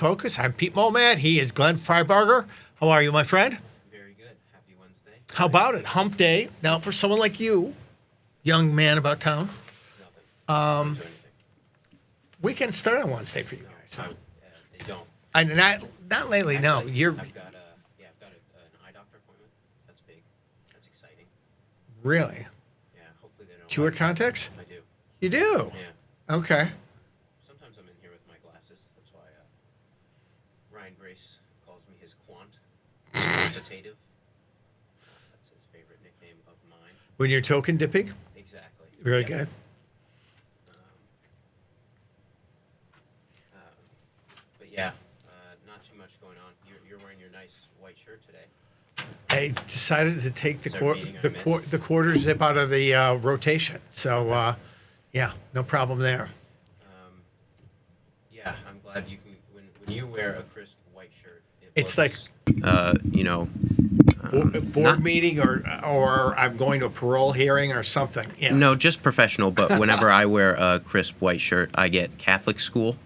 Focus. I'm Pete Momat. He is Glenn Freiberger. How are you, my friend? Very good. Happy Wednesday. How about it? Hump day. Now, for someone like you, young man about town, Nothing. Don't do anything. weekends start on Wednesday for you guys. Huh? They don't. And not lately. Actually, No, you're I've got an eye doctor appointment. That's big. That's exciting. really. Yeah. Hopefully they don't. Do you wear contacts? I do. You do. Yeah. Okay. Sometimes I'm in here with my glasses. That's why Ryan Grace calls me his quantitative. That's his favorite nickname of mine. When you're token dipping, Exactly. very Yep. good. But yeah, not too much going on. You're wearing your nice white shirt today. I decided to take Is there a meeting I missed? the quarter zip out of the rotation. So, yeah, no problem there. Yeah, I'm glad you can. When you wear a crisp white shirt, It's looks, Board meeting or I'm going to a parole hearing or something. Yeah. No, just professional. But whenever I wear a crisp white shirt, I get Catholic school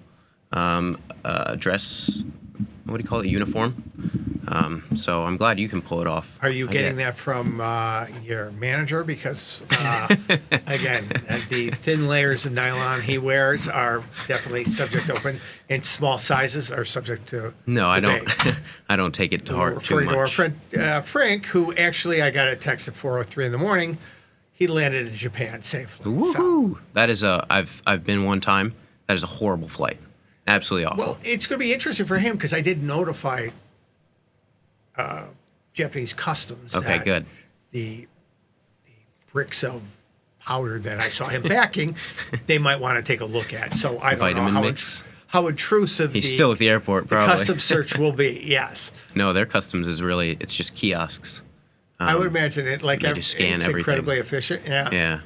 dress. What do you call it? Uniform. So I'm glad you can pull it off. Are you getting that from your manager? Because, again, the thin layers of nylon he wears are definitely subject to open, and small sizes are subject to No, I don't. debate. I don't take it to heart too Referring to our much. friend Frank, who actually I got a text at 4:03 in the morning. He landed in Japan safely. So, Woohoo! That is I've been one time. That is a horrible flight. Absolutely awful. well, it's going to be interesting for him because I did notify Japanese customs. Okay, that good. The bricks of powder that I saw him backing, they might want to take a look at. So I don't Vitamin know mix? how intrusive He's still at the airport, the probably. customs search will be. Yes, No, their customs is really, it's just kiosks. I would imagine it. Like they just scan it's everything. incredibly efficient. Yeah.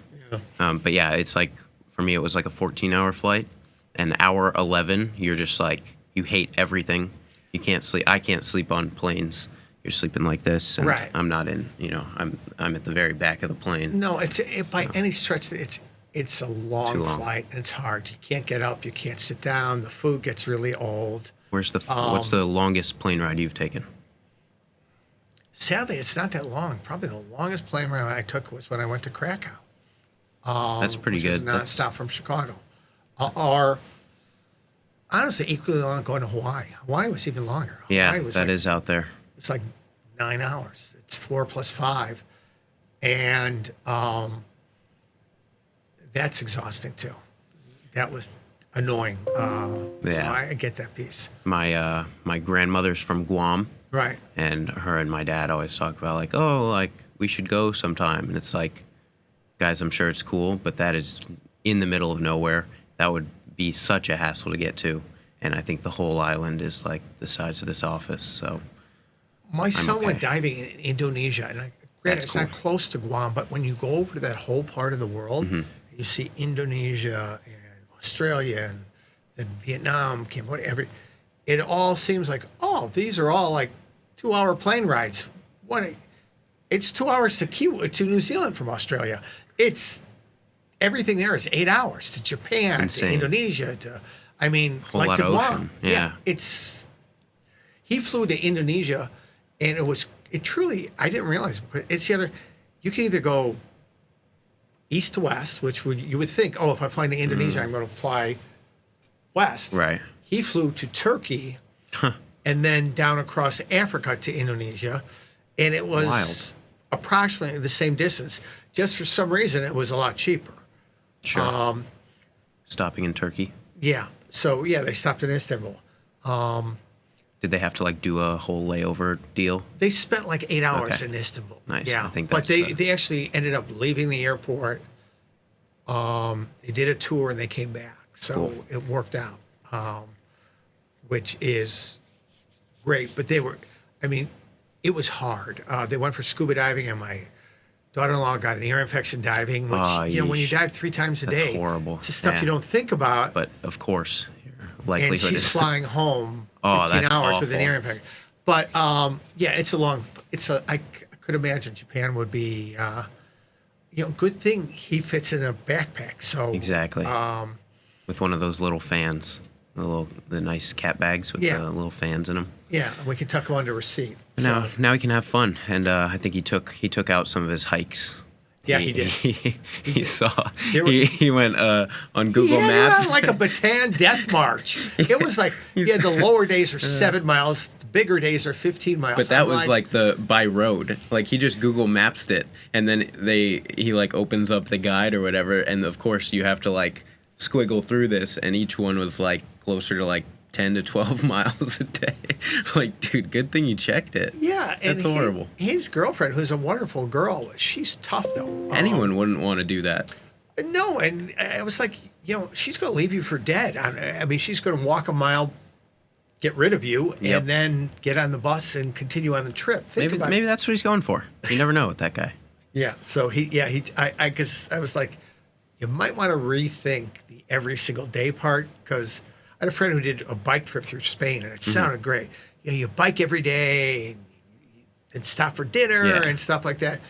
Yeah. But yeah, it's like, for me, it was like a 14-hour flight. And hour 11, you're just like, you hate everything. You can't sleep. I can't sleep on planes. You're sleeping like this. And Right. I'm not in, I'm at the very back of the plane. No, by any stretch, it's a long Too long. flight and it's hard. You can't get up, you can't sit down. The food gets really old. What's the longest plane ride you've taken? Sadly, it's not that long. Probably the longest plane ride I took was when I went to Krakow. That's pretty which good. was nonstop from Chicago. Or honestly, equally long going to Hawaii. Hawaii was even longer. Yeah, Hawaii was that like, is out there. It's like 9 hours. It's 4 plus 5, and that's exhausting too. That was annoying. So Yeah. I get that piece. My grandmother's from Guam. Right. And her and my dad always talk about like, oh, like we should go sometime. And it's like, guys, I'm sure it's cool, but that is in the middle of nowhere. That would be such a hassle to get to. And I think the whole island is like the size of this office. So My son went okay. diving in Indonesia, and granted, That's it's cool. not close to Guam, but when you go over to that whole part of the world, Mm-hmm. you see Indonesia and Australia and then Vietnam, Cambodia, it all seems like, oh, these are all like 2-hour plane rides. It's 2 hours to New Zealand from Australia. It's everything there is 8 hours to Japan, Insane. to Indonesia, to Whole like lot to of Guam. ocean. Yeah. He flew to Indonesia, and it truly, I didn't realize, but it's the other, you can either go east to west, you would think, oh, if I'm flying to Indonesia, I'm going to fly west. Right. He flew to Turkey and then down across Africa to Indonesia, and it was Wild. approximately the same distance. Just for some reason, it was a lot cheaper. Sure. Stopping in Turkey. Yeah. So, yeah, they stopped in Istanbul. Did they have to like do a whole layover deal? They spent like 8 hours Okay. in Istanbul. Nice. Yeah, I think but that's they actually ended up leaving the airport. They did a tour and they came back, so Cool. it worked out, which is great. But it was hard. They went for scuba diving, and my daughter-in-law got an ear infection diving. Which Oh, when you yeesh. dive 3 times a That's day, horrible. it's the stuff Yeah. you don't think about. But of course, your And likelihood she's is flying home Oh, 15 that's hours with an awful. ear infection. But yeah, I could imagine Japan would be, good thing he fits in a backpack. So exactly with one of those little fans. the nice cat bags with Yeah. the little fans in them. Yeah, we can tuck them under receipt. Now he can have fun, and I think he took out some of his hikes. Yeah, he did. He saw. There were- He went on Google He had Maps. it on like a Bataan death march. It was like, yeah, the lower days are 7 miles, the bigger days are 15 miles. But that I'm was like the by road. Like he just Google Maps it, and then he like opens up the guide or whatever, and of course you have to like squiggle through this, and each one was like closer to like 10 to 12 miles a day. Like, dude, good thing you checked it. yeah, and That's horrible. His girlfriend, who's a wonderful girl, she's tough though. Anyone wouldn't want to do that. No, and I was like, she's going to leave you for dead. I mean, she's going to walk a mile, get rid of you, Yep. and then get on the bus and continue on the trip. Maybe that's what he's going for. You never know with that guy. Yeah. So because I was like, you might want to rethink the every single day part, because I had a friend who did a bike trip through Spain, and it sounded great. You bike every day and stop for dinner and stuff like that,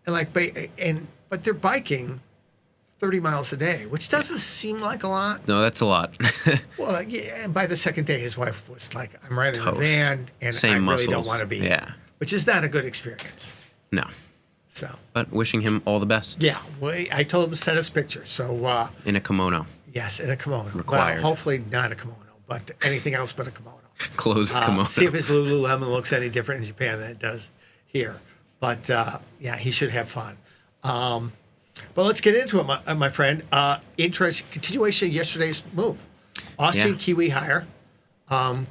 and but they're biking 30 miles a day, which doesn't seem like a lot. No, that's a lot. Well, yeah, and by the second day, his wife was like, I'm riding a Toast. van, and Same I really don't muscles. want to be. Yeah. Which is not a good experience. No, So, but wishing him all the best. yeah, I told him to send us pictures. So, In a kimono, yes, in a kimono. Required. Well, hopefully not a kimono, but anything else but a kimono. closed kimono. See if his Lululemon looks any different in Japan than it does here. But, yeah, he should have fun. But let's get into it, my friend. Continuation of yesterday's move. Aussie Yeah. and Kiwi higher.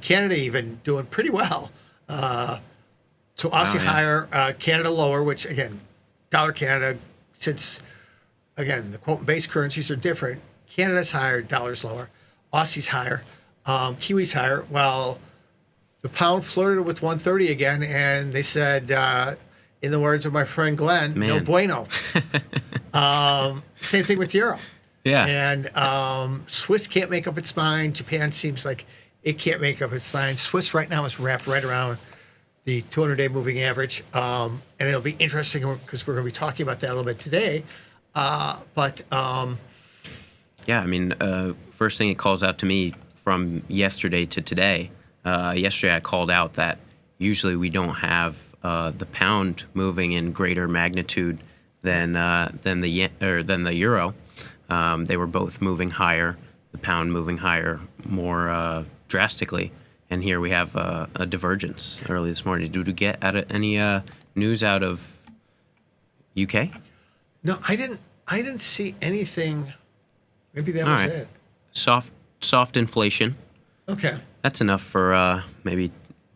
Canada even doing pretty well. So Aussie yeah. higher, Canada lower, which again, dollar Canada, since again, the quote base currencies are different. Canada's higher, dollar's lower. Aussie's higher, Kiwi's higher. Well, the pound flirted with 130 again, and they said, in the words of my friend Glenn, no Man. bueno. Same thing with euro. Yeah. And Swiss can't make up its mind. Japan seems like it can't make up its mind. Swiss right now is wrapped right around the 200-day moving average. And it'll be interesting because we're going to be talking about that a little bit today. Yeah, I mean, first thing it calls out to me from yesterday to today. Yesterday I called out that usually we don't have the pound moving in greater magnitude than the euro. They were both moving higher. The pound moving higher more drastically, and here we have a divergence early this morning. Did you get any news out of UK? No, I didn't see anything. Maybe that All was right. it. Soft inflation. Okay. That's enough for maybe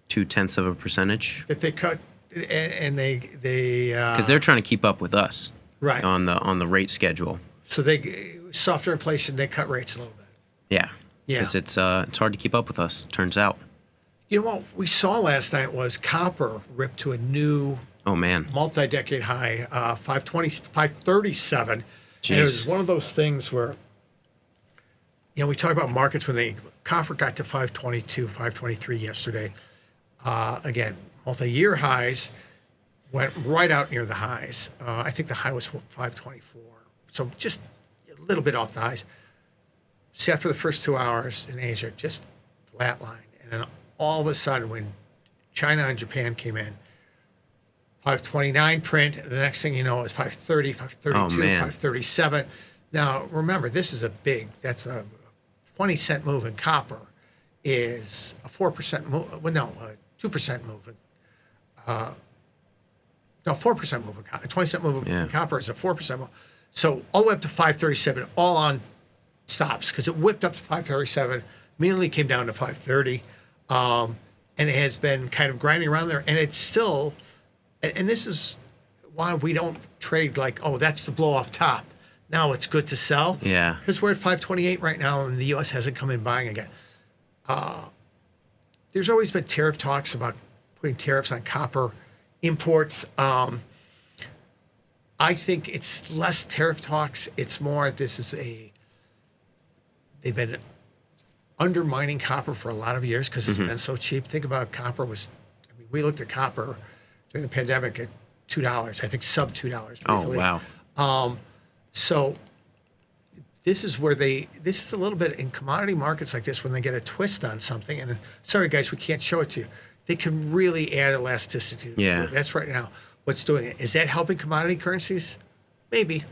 0.2%. That they cut, and they Because they're trying to keep up with us, right. on the rate schedule. So they softer inflation, they cut rates a little bit. Yeah. Yeah. Because it's hard to keep up with us. Turns out. You know what we saw last night was copper ripped to a new Oh man. multi-decade high, 537. And it was one of those things where, we talk about markets when copper got to 522, 523 yesterday. Again, multi-year highs went right out near the highs. I think the high was 524. So just a little bit off the highs. Sat for the first 2 hours in Asia, just flatline. And then all of a sudden, when China and Japan came in, 529 print. The next thing you know is 530, 532, 537. Now, remember, that's a 20-cent move in copper is a 4% move. Well, no, a 2% move. No, 4% move in copper. A 20-cent move in copper is a 4% move. So all the way up to 537, all on stops, because it whipped up to 537, immediately came down to 530, and it has been kind of grinding around there, and it's still, and this is why we don't trade like, oh, that's the blow off top. Now it's good to sell. Yeah. Because we're at 528 right now, and the U.S. hasn't come in buying again. There's always been tariff talks about putting tariffs on copper imports. I think it's less tariff talks. It's more, they've been undermining copper for a lot of years because it's been so cheap. Think about we looked at copper during the pandemic at $2, I think sub $2 briefly. Oh, wow. So this is where this is a little bit in commodity markets like this when they get a twist on something. And sorry, guys, we can't show it to you. They can really add elasticity. Yeah. That's right now what's doing it. Is that helping commodity currencies? Maybe.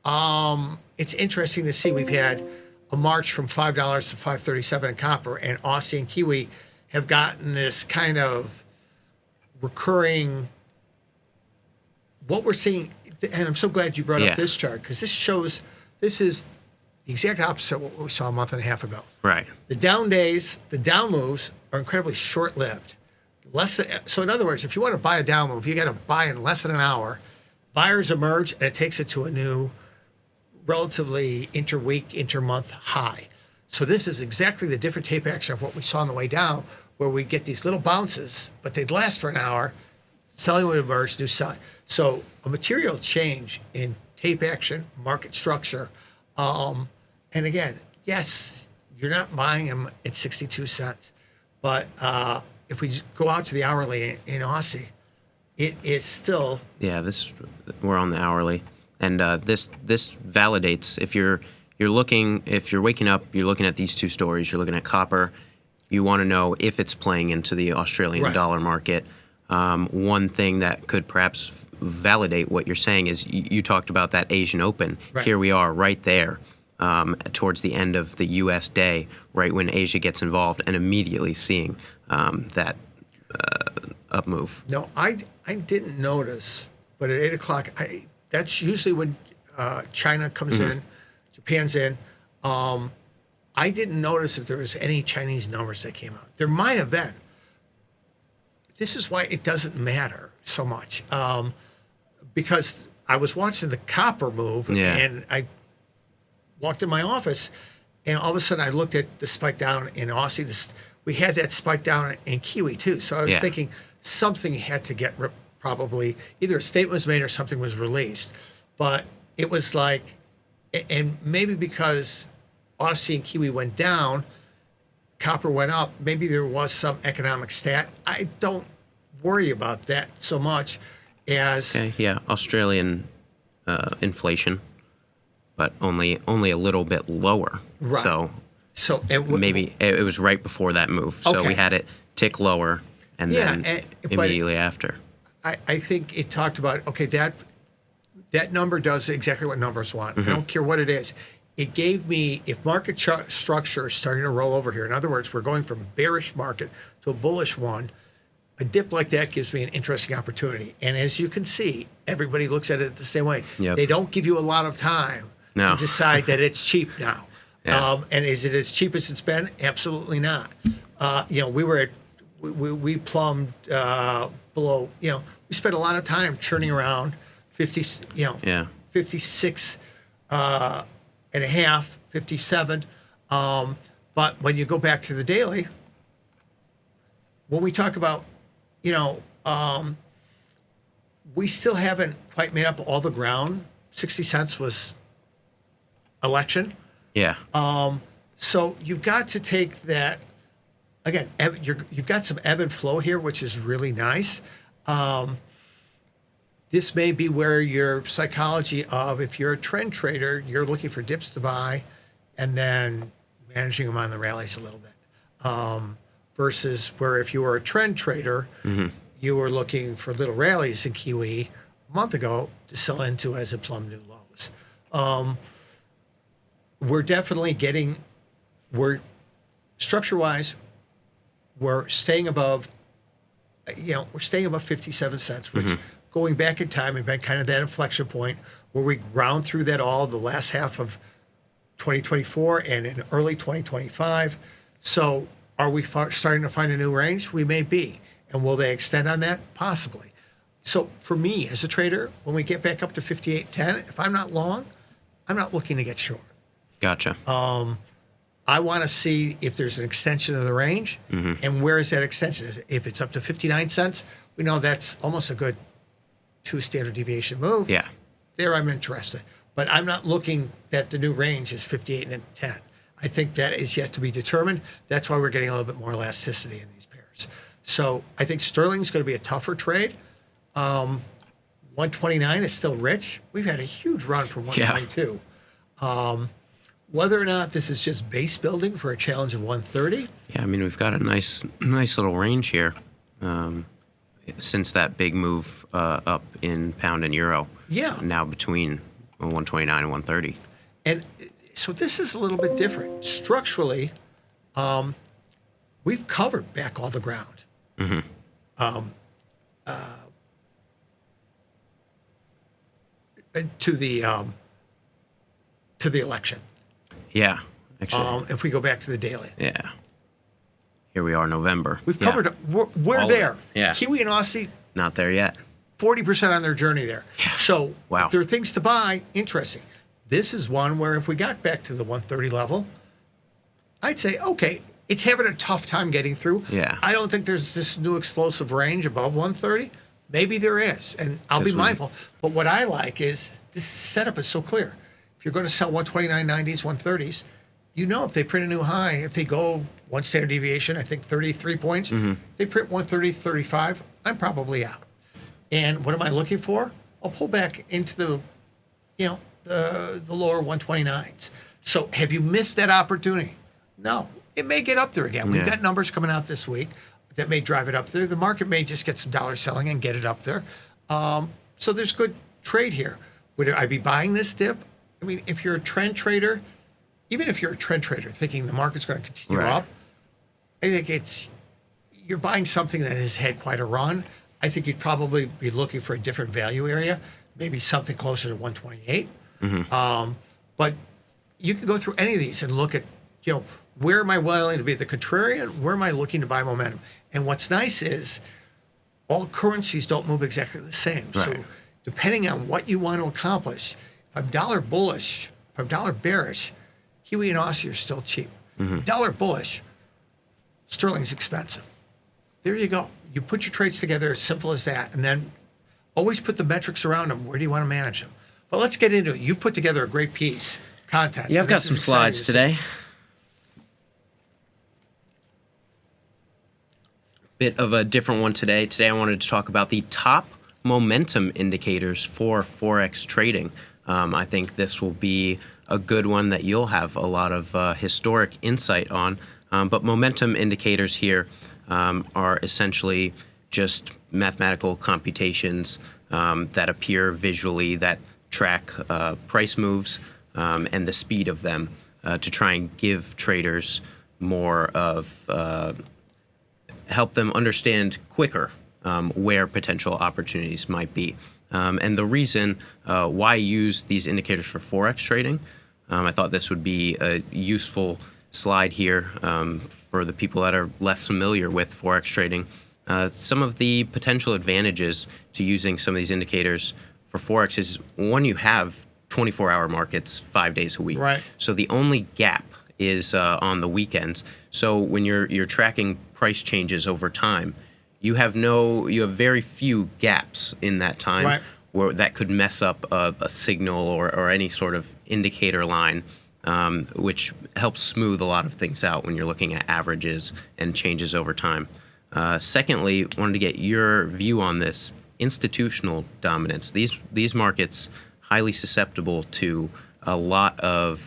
It's interesting to see we've had a march from $5 to $5.37 in copper, and Aussie and Kiwi have gotten this kind of recurring. What we're seeing, and I'm so glad you brought up this chart, because this is the exact opposite of what we saw a month and a half ago. Right. The down days, the down moves are incredibly short-lived. So in other words, if you want to buy a down move, you got to buy in less than an hour. Buyers emerge, and it takes it to a new, relatively inter-week, inter-month high. So this is exactly the different tape action of what we saw on the way down, where we get these little bounces, but they'd last for an hour. Selling would emerge, new selling. So a material change in tape action, market structure. And again, yes, you're not buying them at 62 cents. But if we go out to the hourly in Aussie, it is still. Yeah, we're on the hourly. And this validates if you're waking up, you're looking at these two stories, you're looking at copper, you want to know if it's playing into the Australian dollar market. One thing that could perhaps validate what you're saying is you talked about that Asian Open. Right. Here we are right there towards the end of the U.S. day, right when Asia gets involved, and immediately seeing that up move. No, I didn't notice, but at 8 o'clock, that's usually when China comes in, Japan's in. I didn't notice if there was any Chinese numbers that came out. There might have been. This is why it doesn't matter so much, because I was watching the copper move, and I walked in my office, and all of a sudden I looked at the spike down in Aussie. We had that spike down in Kiwi too, so I was thinking something had to get probably either a statement was made or something was released, but it was like, and maybe because Aussie and Kiwi went down, copper went up. Maybe there was some economic stat. I don't worry about that so much as Australian inflation, but only a little bit lower. Right. So maybe it was right before that move. So we had it tick lower, and then immediately after. I think it talked about that number does exactly what numbers want. I don't care what it is. It gave me, if market structure is starting to roll over here, in other words, we're going from a bearish market to a bullish one, a dip like that gives me an interesting opportunity. And as you can see, everybody looks at it the same way. Yep. They don't give you a lot of time to decide that it's cheap now. And is it as cheap as it's been? Absolutely not. We plumbed below, we spent a lot of time churning around 56 and a half, 57. But when you go back to the daily, when we talk about, we still haven't quite made up all the ground. 60 cents was election. Yeah. So you've got to take that, again, you've got some ebb and flow here, which is really nice. This may be where your psychology of, if you're a trend trader, you're looking for dips to buy and then managing them on the rallies a little bit. Versus where if you were a trend trader, you were looking for little rallies in Kiwi a month ago to sell into as it plumbed new lows. We're definitely structure-wise, we're staying above, we're staying above 57 cents, which going back in time had been kind of that inflection point where we ground through that all the last half of 2024 and in early 2025. So are we starting to find a new range? We may be. And will they extend on that? Possibly. So for me as a trader, when we get back up to 58.10, if I'm not long, I'm not looking to get short. Gotcha. I want to see if there's an extension of the range, and where is that extension? If it's up to 59 cents, we know that's almost a good 2 standard deviation move. Yeah. There I'm interested. But I'm not looking that the new range is 58 and 10. I think that is yet to be determined. That's why we're getting a little bit more elasticity in these pairs. So I think sterling's going to be a tougher trade. 129 is still rich. We've had a huge run from 192. whether or not this is just base building for a challenge of 130. Yeah, I mean, we've got a nice little range here since that big move up in pound and euro. Yeah. Now between 129 and 130. And so this is a little bit different. Structurally, we've covered back all the ground. To the election. Yeah, actually. If we go back to the daily. Yeah. Here we are, November. We've covered, we're All of there. it. Yeah. Kiwi and Aussie, Not there yet. 40% on their journey there. Yeah. So Wow. if there are things to buy, interesting. This is one where if we got back to the 130 level, I'd say, okay, it's having a tough time getting through. Yeah. I don't think there's this new explosive range above 130. Maybe there is, and I'll be This would- mindful. But what I like is this setup is so clear. If you're going to sell 129.90s, 130s, you know if they print a new high, if they go one standard deviation, I think 33 points, they print 130.35, I'm probably out. And what am I looking for? I'll pull back into the lower 129s. So have you missed that opportunity? No. It may get up there again. We've Yeah. got numbers coming out this week that may drive it up there. The market may just get some dollar selling and get it up there. So there's good trade here. Would I be buying this dip? I mean, if you're a trend trader, even if you're a trend trader thinking the market's going to continue Right. up, I think you're buying something that has had quite a run. I think you'd probably be looking for a different value area, maybe something closer to 128. But you can go through any of these and look at, where am I willing to be the contrarian? Where am I looking to buy momentum? And what's nice is all currencies don't move exactly the same. So Right. depending on what you want to accomplish, if I'm dollar bullish, if I'm dollar bearish, Kiwi and Aussie are still cheap. Dollar bullish, sterling's expensive. There you go. You put your trades together as simple as that, and then always put the metrics around them. Where do you want to manage them? But let's get into it. You've put together a great piece, content. Yeah, I've and got this is some exciting slides to see. today. Bit of a different one today. Today I wanted to talk about the top momentum indicators for Forex trading. I think this will be a good one that you'll have a lot of historic insight on. But momentum indicators here are essentially just mathematical computations that appear visually that track price moves and the speed of them to try and give traders more of help them understand quicker where potential opportunities might be. And the reason why I use these indicators for Forex trading, I thought this would be a useful slide here for the people that are less familiar with Forex trading. Some of the potential advantages to using some of these indicators for Forex is, one, you have 24-hour markets 5 days a week. Right. So the only gap is on the weekends. So when you're tracking price changes over time, you have very few gaps in that time Right. where that could mess up a signal or any sort of indicator line, which helps smooth a lot of things out when you're looking at averages and changes over time. Secondly, wanted to get your view on this institutional dominance. These markets highly susceptible to a lot of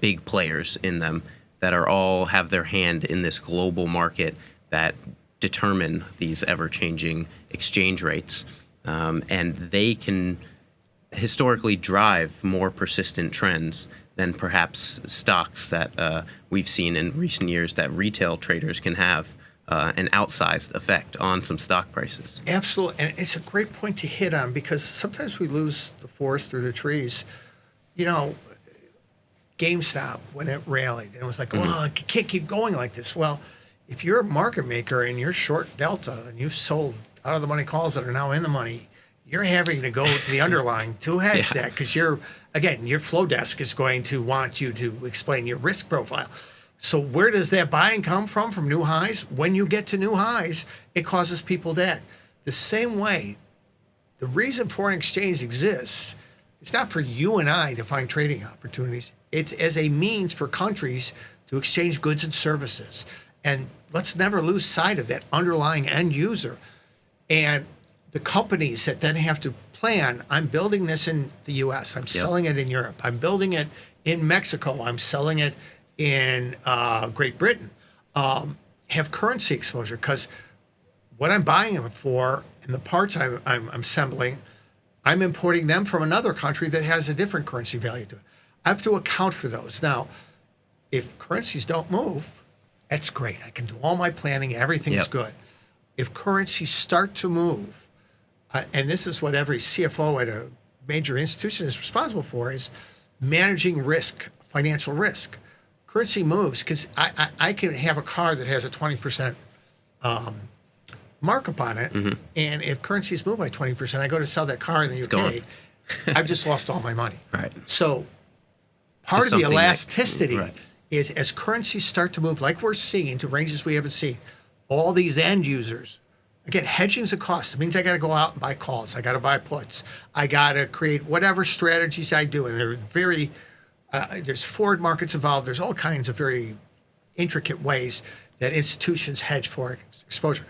big players in them that all have their hand in this global market that determine these ever-changing exchange rates. And they can historically drive more persistent trends than perhaps stocks that we've seen in recent years that retail traders can have an outsized effect on some stock prices. Absolutely. And it's a great point to hit on because sometimes we lose the forest through the trees. GameStop, when it rallied, and it was like, well, it can't keep going like this. Well, if you're a market maker and you're short Delta and you've sold out of the money calls that are now in the money, you're having to go to the underlying to hedge that because your flow desk is going to want you to explain your risk profile. So where does that buying come from? From new highs? When you get to new highs, it causes people to act. The same way, the reason foreign exchange exists, it's not for you and I to find trading opportunities. It's as a means for countries to exchange goods and services. And let's never lose sight of that underlying end user. And the companies that then have to plan, I'm building this in the US, I'm selling it in Europe, I'm building it in Mexico. I'm selling it in Great Britain. Have currency exposure because what I'm buying them for and the parts I'm assembling, I'm importing them from another country that has a different currency value to it. I have to account for those. Now, if currencies don't move, that's great. I can do all my planning. Everything's good. If currencies start to move, and this is what every CFO at a major institution is responsible for, is managing risk, financial risk. Currency moves because I can have a car that has a 20% markup on it, and if currencies move by 20%, I go to sell that car in the UK, I've just lost all my money. Right. So part of the elasticity is as currencies start to move, like we're seeing into ranges we haven't seen, all these end users, again, hedging is a cost. It means I got to go out and buy calls. I got to buy puts. I got to create whatever strategies I do, and they're very there's forward markets involved. There's all kinds of very intricate ways that institutions hedge Forex exposure.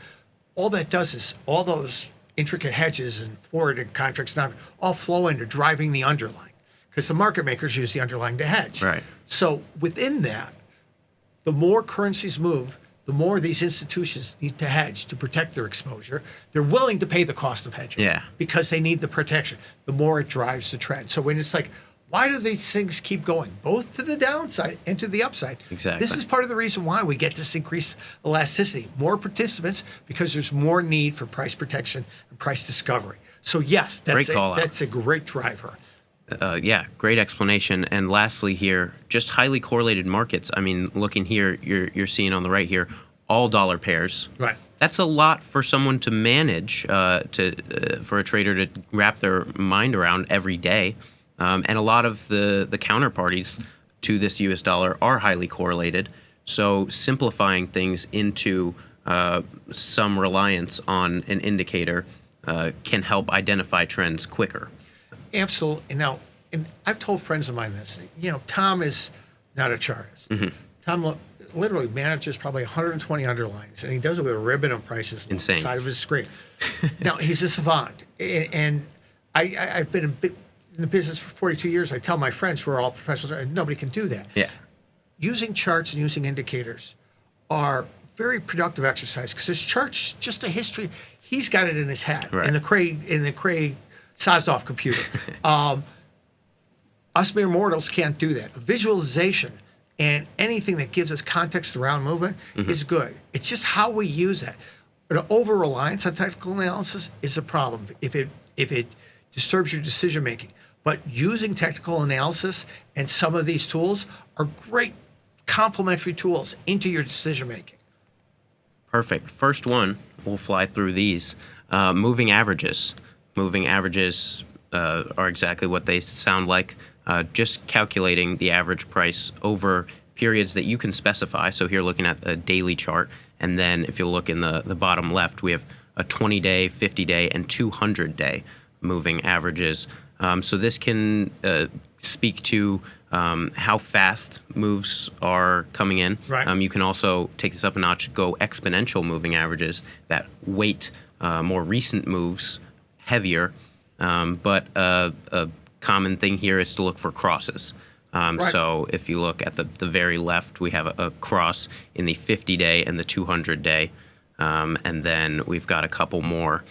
All that does is all those intricate hedges and forward contracts now all flow into driving the underlying because the market makers use the underlying to hedge. Right. So within that, the more currencies move, the more these institutions need to hedge to protect their exposure. They're willing to pay the cost of hedging because they need the protection. The more it drives the trend. So when it's like, why do these things keep going, both to the downside and to the upside? Exactly. This is part of the reason why we get this increased elasticity. More participants because there's more need for price protection and price discovery. So yes, that's a great driver. Great explanation. And lastly here, just highly correlated markets. I mean, looking here, you're seeing on the right here, all dollar pairs. Right. That's a lot for someone to manage, for a trader to wrap their mind around every day. And a lot of the counterparties to this US dollar are highly correlated. So simplifying things into some reliance on an indicator can help identify trends quicker. Absolutely. Now, and I've told friends of mine this. Tom is not a chartist. Tom literally manages probably 120 underlines, and he does it with a ribbon of prices on the side of his screen. Now, he's a savant. And I've been in the business for 42 years. I tell my friends who are all professionals, nobody can do that. Yeah. Using charts and using indicators are very productive exercise because his chart's just a history. He's got it in his head in the Craig Sosnoff computer. Us mere mortals can't do that. Visualization and anything that gives us context around movement is good. It's just how we use that. But over-reliance on technical analysis is a problem if it disturbs your decision making. But using technical analysis and some of these tools are great complementary tools into your decision making. Perfect. First one, we'll fly through these. Moving averages. Moving averages are exactly what they sound like. Just calculating the average price over periods that you can specify. So here looking at a daily chart. And then if you look in the bottom left, we have a 20-day, 50-day, and 200-day moving averages. So this can speak to how fast moves are coming in. Right. You can also take this up a notch, go exponential moving averages that weight more recent moves heavier. But a common thing here is to look for crosses. So if you look at the very left, we have a cross in the 50-day and the 200-day. And then we've got a couple more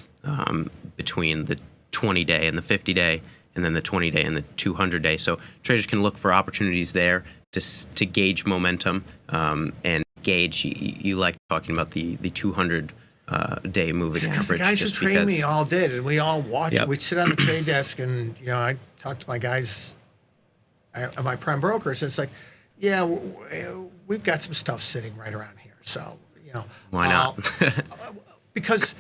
between the 20-day and the 50-day, and then the 20-day and the 200-day. So traders can look for opportunities there to gauge momentum and gauge. You like talking about the 200-day moving average. The guys who trained me all did, and we all watch it. We'd sit on the trade desk, and I talk to my guys, my prime brokers, and it's like, we've got some stuff sitting right around here. So why not? Because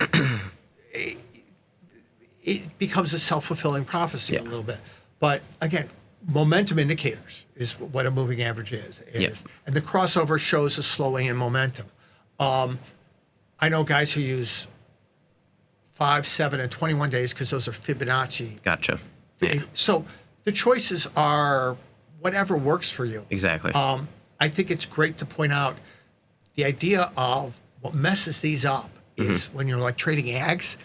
it becomes a self-fulfilling prophecy a little bit. But again, momentum indicators is what a moving average is. And the crossover shows a slowing in momentum. I know guys who use 5, 7, and 21 days because those are Fibonacci. Gotcha. Yeah. So the choices are whatever works for you. Exactly. I think it's great to point out the idea of what messes these up is when you're like trading ags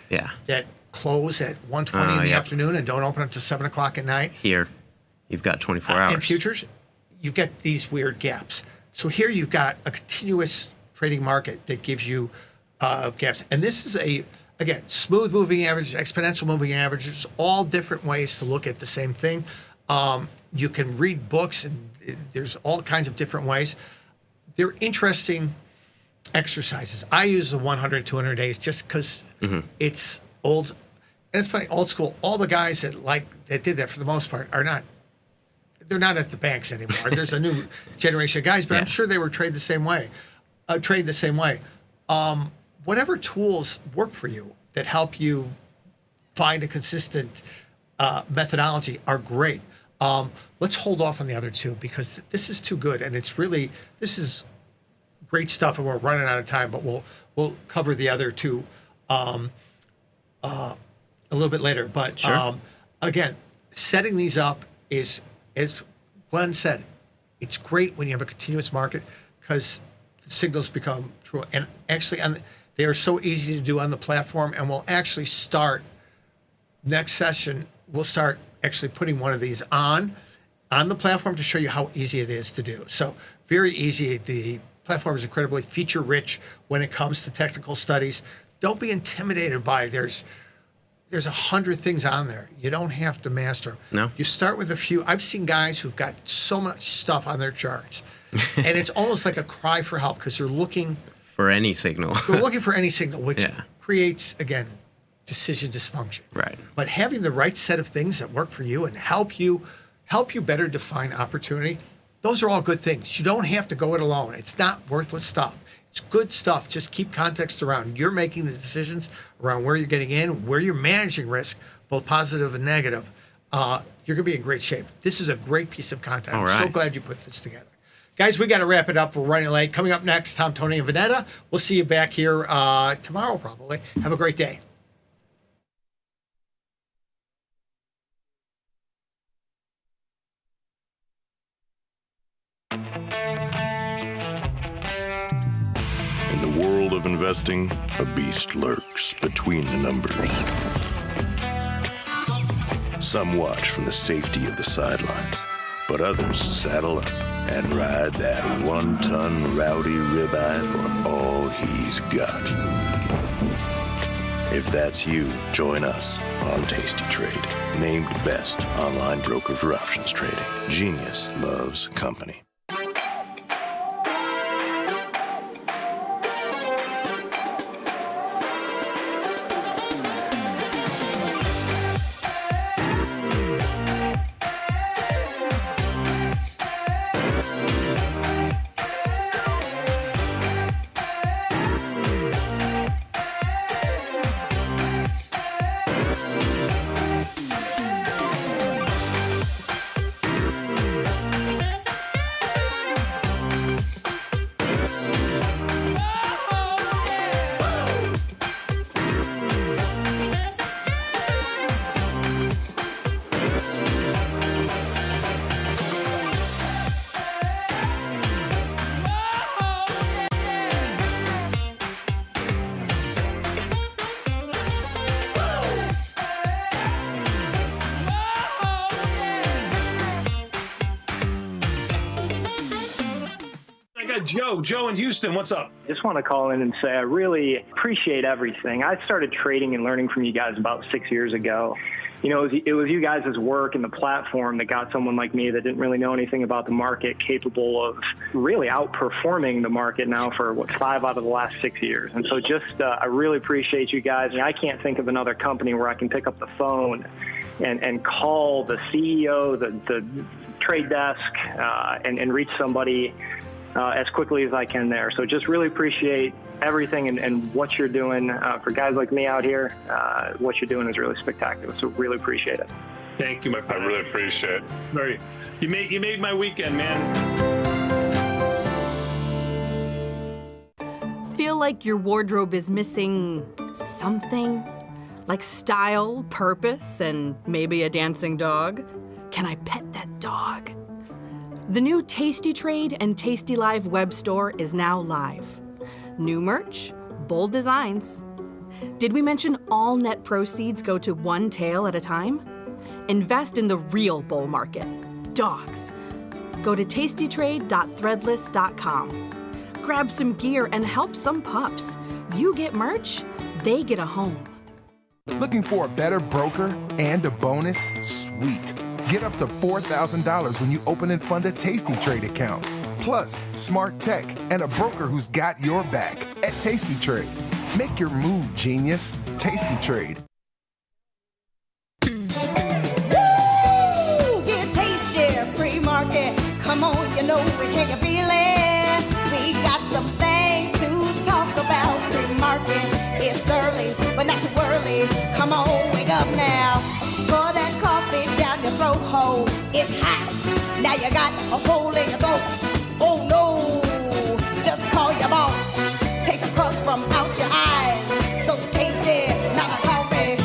that close at 1:20 in the afternoon and don't open until 7 o'clock at night. Here, you've got 24 hours. And futures, you get these weird gaps. So here you've got a continuous trading market that gives you gaps. And this is again, smooth moving averages, exponential moving averages, all different ways to look at the same thing. You can read books, and there's all kinds of different ways. They're interesting exercises. I use the 100, 200 days just because it's old. And it's funny, old school. All the guys that did that for the most part they're not at the banks anymore. There's a new generation of guys, but I'm sure they were trained the same way. Whatever tools work for you that help you find a consistent methodology are great. Let's hold off on the other two because this is too good, and this is great stuff, and we're running out of time. But we'll cover the other two a little bit later. But Sure. Again, setting these up is, as Glenn said, it's great when you have a continuous market because the signals become true. And actually, they are so easy to do on the platform, and we'll actually start next session. We'll start actually putting one of these on the platform to show you how easy it is to do. So very easy. The platform is incredibly feature rich when it comes to technical studies. Don't be intimidated by there's 100 things on there. You don't have to master. No. You start with a few. I've seen guys who've got so much stuff on their charts, and it's almost like a cry for help because they're looking For any signal. they're looking for any signal, which Yeah. creates, again, decision dysfunction. Right. But having the right set of things that work for you and help you better define opportunity, those are all good things. You don't have to go it alone. It's not worthless stuff. It's good stuff. Just keep context around. You're making the decisions around where you're getting in, where you're managing risk, both positive and negative. You're going to be in great shape. This is a great piece of content. All I'm so right. glad you put this together. Guys, we got to wrap it up. We're running late. Coming up next, Tom, Tony, and Vanetta. We'll see you back here tomorrow, probably. Have a great day. In the world of investing, a beast lurks between the numbers. Some watch from the safety of the sidelines, but others saddle up and ride that one-ton rowdy ribeye for all he's got. If that's you, join us on Tasty Trade, named best online broker for options trading. Genius loves company. Joe in Houston, what's up? Just want to call in and say I really appreciate everything. I started trading and learning from you guys about 6 years ago. You know, it was you guys' work and the platform that got someone like me that didn't really know anything about the market capable of really outperforming the market now for, 5 out of the last 6 years. And so I really appreciate you guys. I can't think of another company where I can pick up the phone and call the CEO, the trade desk, and reach somebody as quickly as I can there. So just really appreciate everything and what you're doing for guys like me out here. What you're doing is really spectacular. So really appreciate it. Thank you, my friend. I really appreciate it. You made my weekend, man. Feel like your wardrobe is missing something? Like style, purpose, and maybe a dancing dog? Can I pet that dog? The new Tasty Trade and Tasty Live web store is now live. New merch, bold designs. Did we mention all net proceeds go to one tail at a time? Invest in the real bull market. Dogs. go to tastytrade.threadless.com. Grab some gear and help some pups. You get merch, they get a home. Looking for a better broker and a bonus? Sweet. Get up to $4,000 when you open and fund a Tasty Trade account. Plus, smart tech and a broker who's got your back at Tasty Trade. Make your move, genius. Tasty Trade. Woo! Get tasty, free market. Come on, you know it, can you feel it? We got some things to talk about. Free market, it's early, but not too early. Come on, wake up now. Pour that coffee down your throat hole. It's hot. Now you got a hole in your throat. Oh no, just call your boss. Take the crust from out your eyes. So tasty, not a coffee.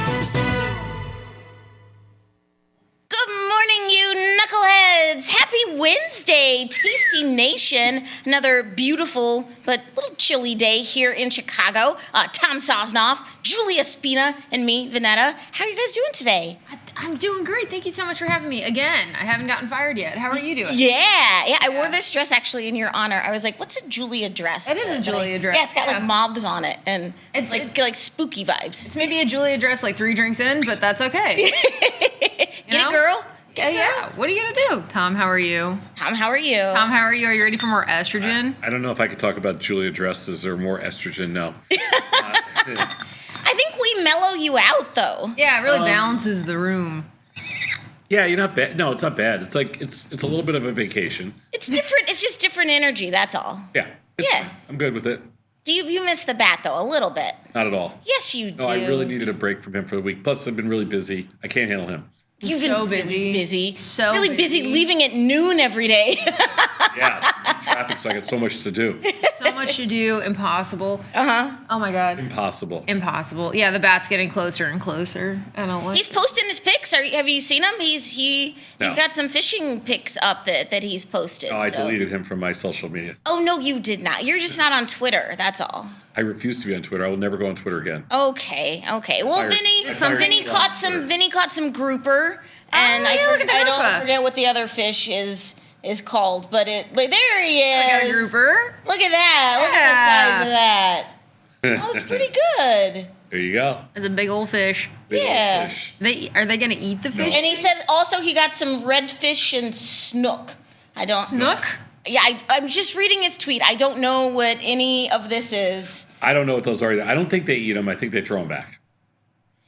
Good morning, you knuckleheads. Happy Wednesday, Tasty Nation. Another beautiful but little chilly day here in Chicago. Tom Sosnoff, Julia Spina, and me, Vanetta. How are you guys doing today? I'm doing great. Thank you so much for having me again. I haven't gotten fired yet. How are you doing? Yeah. I wore this dress actually in your honor. I was like, what's a Julia dress? It is a Julia dress. Yeah, it's got like moths on it and It's like spooky vibes. It's maybe a Julia dress like 3 drinks in, but that's okay. Get it, girl? Yeah. What are you gonna do? Tom, how are you? Tom, how are you? Tom, how are you? Are you ready for more estrogen? I don't know if I could talk about Julia dresses or more estrogen. No. I think we mellow you out though. Yeah, it really balances the room. Yeah, you're not bad. No, it's not bad. It's like it's a little bit of a vacation. It's different. It's just different energy. That's all. Yeah. Yeah. Fine. I'm good with it. Do you miss the bat though a little bit? Not at all. Yes, you do. No, I really needed a break from him for the week. Plus, I've been really busy. I can't handle him. You've So been really busy. busy. So really busy, busy. leaving at noon every day. Yeah, traffic, so I got so much to do. So much to do. Impossible. Oh my God. Impossible. Impossible. Yeah, the bat's getting closer and closer. I don't like He's posting his pics. Have you seen him? He's No. got some fishing pics up that he's posted. No, I so- deleted him from my social media. Oh no, you did not. You're just not on Twitter. That's all. I refuse to be on Twitter. I will never go on Twitter again. Okay. Well, Fired. I fired Vinny him on caught some. Twitter. Vinny caught some grouper, and yeah, look at the I don't grouper. forget what the other fish is called, but there he is. I got a grouper. Look at that. Look at the size of that. Oh, it's pretty good. There you go. It's a big old fish. Big old Yeah. fish. Are they gonna eat the fish? And he said also he got some redfish and snook. I don't. Snook? Yeah, I'm just reading his tweet. I don't know what any of this is. I don't know what those are either. I don't think they eat them. I think they throw them back.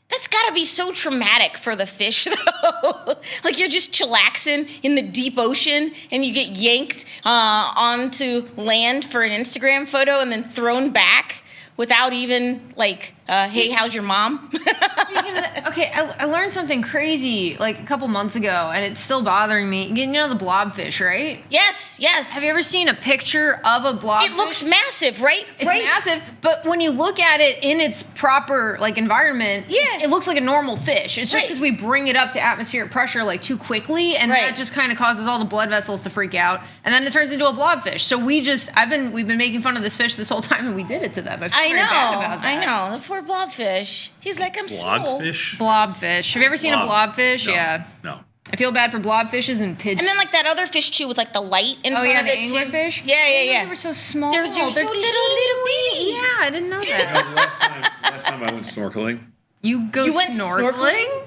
That's gotta be so traumatic for the fish, though. Like you're just chillaxing in the deep ocean and you get yanked onto land for an Instagram photo and then thrown back without even like, hey, how's your mom? Speaking of that, okay, I learned something crazy like a couple months ago, and it's still bothering me. You know the blobfish, right? Yes. Have you ever seen a picture of a blobfish? It looks massive, right? It's right? massive, but when you look at it in its proper like environment, Yeah. it looks like a normal fish. It's just Right. because we bring it up to atmospheric pressure like too quickly, and Right. that just kind of causes all the blood vessels to freak out, and then it turns into a blobfish. So we've been making fun of this fish this whole time, and we did it to them. I feel very bad about that. I know. The poor blobfish. He's like, I'm small. Blobfish? Blobfish. Have you ever seen a blobfish? No. Yeah. No. I feel bad for blobfishes and pigeons. And then like that other fish too with like the light in Oh front yeah, of the it too. anglerfish. Yeah. They were so small. They're so little bitty. Yeah, I didn't know You that. know, last time I went snorkeling, You go You went snorkeling?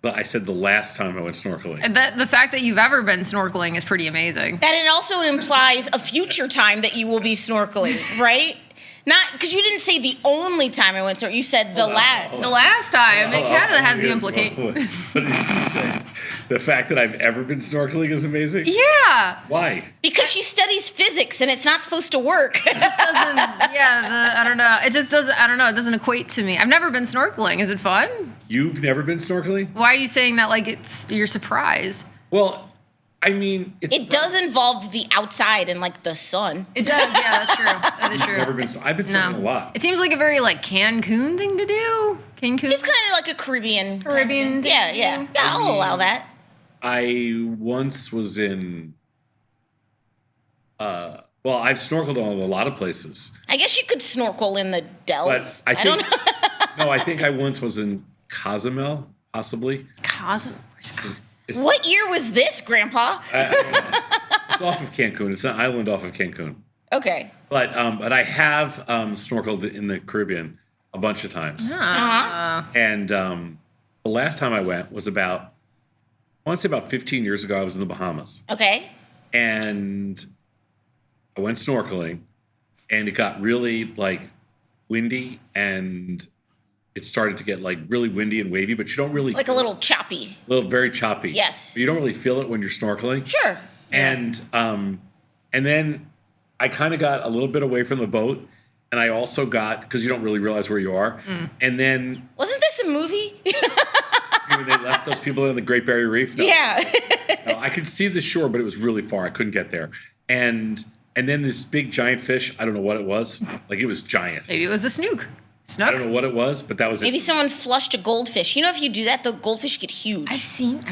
but I said the last time I went snorkeling. And the fact that you've ever been snorkeling is pretty amazing. That it also implies a future time that you will be snorkeling, right? Not because you didn't say the only time I went snorkeling. You said the last. The last time, it kind of has the Yes, implication. What did you say? The fact that I've ever been snorkeling is amazing? Yeah. Why? Because she studies physics and it's not supposed to work. It just doesn't, I don't know. It just doesn't, I don't know. It doesn't equate to me. I've never been snorkeling. Is it fun? You've never been snorkeling? Why are you saying that like you're surprised? Well, I mean, It does involve the outside and like the sun. It does, yeah, that's true. That is true. Never been. I've been snorkeling a lot. It seems like a very like Cancun thing to do. Cancun. It's kind of like a Caribbean. Caribbean thing Yeah, to yeah. do. Yeah, I'll allow that. I once was in. Well, I've snorkeled on a lot of places, I guess you could snorkel in the but Dells. I don't think know. no. I think I once was in Cozumel, possibly. Where's Cos? It's, What year was this, Grandpa? It's It's off of Cancun. It's an island off of Cancun. Okay. But I have snorkeled in the Caribbean a bunch of times. And the last time I went was about 15 years ago. I was in the Bahamas. Okay. And I went snorkeling, and it got really like windy, and it started to get like really windy and wavy, but you don't really Like a little choppy. very choppy. Yes. But you don't really feel it when you're snorkeling. Sure. And then I kind of got a little bit away from the boat, and I also got, because you don't really realize where you are, and then Wasn't this a movie? when they left those people in the Great Barrier Reef. No, Yeah. no, I could see the shore, but it was really far. I couldn't get there. And then this big giant fish, I don't know what it was. Like, it was giant. Maybe it was a snook. I don't know what it was, but that was Maybe it. someone flushed a goldfish. You know, if you do that, the goldfish get huge. I've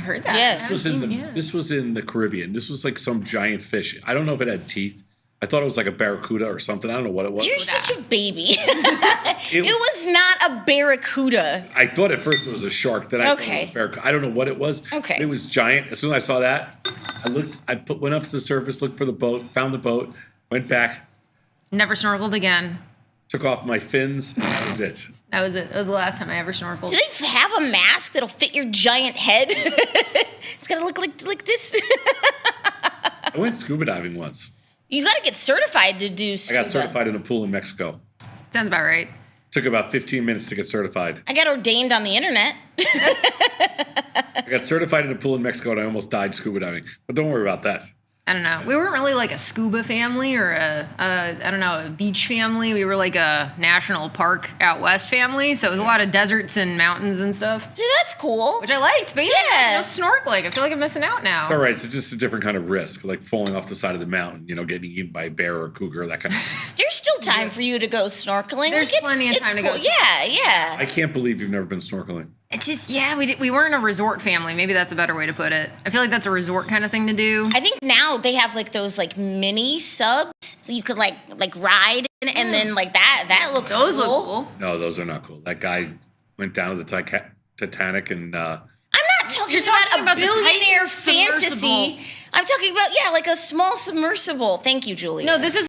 heard that. Yeah. This was in the Caribbean. This was like some giant fish. I don't know if it had teeth. I thought it was like a barracuda or something. I don't know what it was. You're such a baby. It was not a barracuda. I thought at first it was a shark. Then I thought it was a barracuda. I don't know what it was. Okay. It was giant. As soon as I saw that, went up to the surface, looked for the boat, found the boat, went back, Never snorkeled again. took off my fins. That was it. That was it. That was the last time I ever snorkeled. Do they have a mask that'll fit your giant head? It's gotta look like this. I went scuba diving once. You gotta get certified to do scuba. I got certified in a pool in Mexico. Sounds about right. Took about 15 minutes to get certified. I got ordained on the internet. I got certified in a pool in Mexico, and I almost died scuba diving. But don't worry about that. I don't know. We weren't really like a scuba family or a beach family. We were like a national park out west family. So it was a lot of deserts and mountains and stuff. See, that's cool. Which I liked. But yeah, no snorkeling. I feel like I'm missing out now. It's all right. It's just a different kind of risk, like falling off the side of the mountain, getting eaten by a bear or a cougar, that kind of thing. There's still time for you to go snorkeling. There's plenty of time to go cool. Yeah. I can't believe you've never been snorkeling. It's just, we weren't a resort family. Maybe that's a better way to put it. I feel like that's a resort kind of thing to do. I think now they have like those like mini subs, so you could like ride and then like that looks cool. Those look cool. No, those are not cool. That guy went down to the Titanic and. I'm not talking about a billionaire fantasy. I'm talking about like a small submersible. Thank you, Julie. No, this is